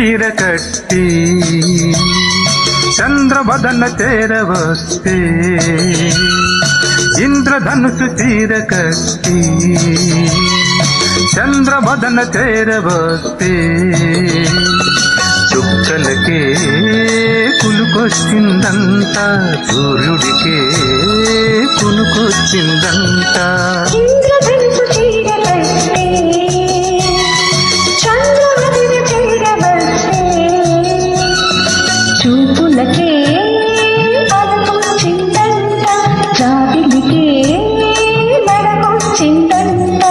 చీర కట్టి చంద్రవదన చేరవస్తే ఇంద్రధనుసు చీర కట్టి చంద్రవదన చేరవస్తే చుక్కలకే కులుకొచ్చిందంట సూర్యుడికే కులుకొచ్చిందంట చూపులకే పదకొచ్చిందంట జాబిలికే నడకొచ్చిందంట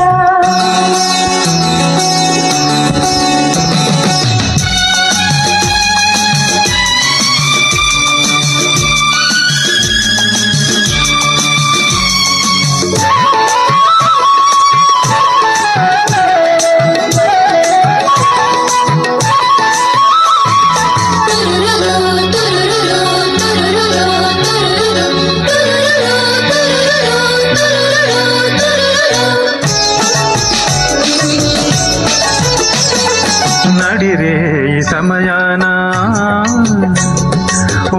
నడిరే ఈ సమయాన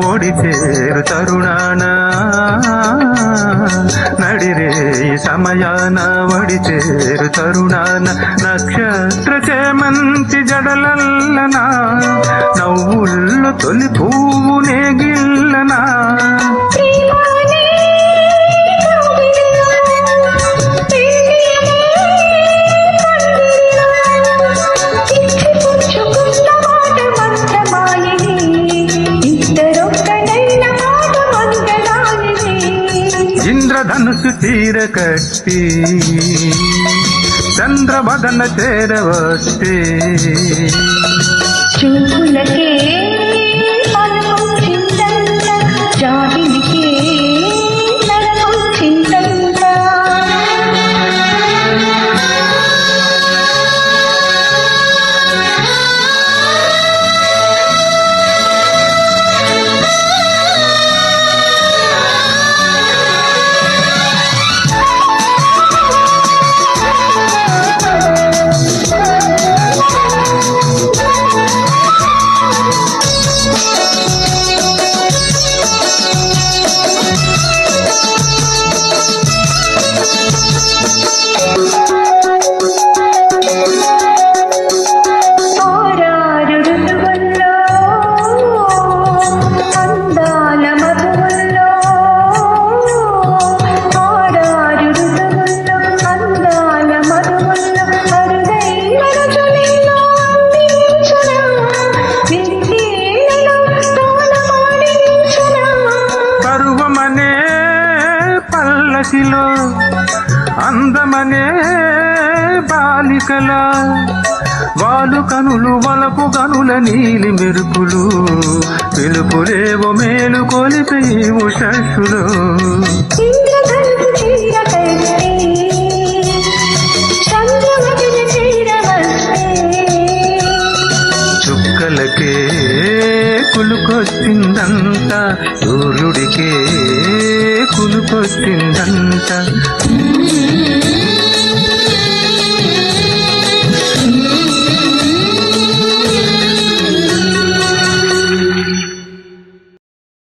ఓడి చేరు తరుణాన నడిరే ఈ సమయాన ఓడి చేరు తరుణాన నక్షత్ర చేమంతి జడలల్లనా నవ్వుల్లో తొలి పువ్వు నేగిల్లనా ఇంద్రధనుసు చీర కట్టి చంద్రవదన చేరవస్తే చూపులకే పదకొచ్చిందంట జాబిలికే నడకొచ్చిందంట పల్లకిలో అందమనే బాలికల వాలు కనులు వలపు కనుల నీలి మెరుపులు పిలుపులేవో మేలు కొలిపి ఉషస్సులో చుక్కలకే కులుకొచ్చిందంట సూర్యుడికే కులుకొచ్చిందంట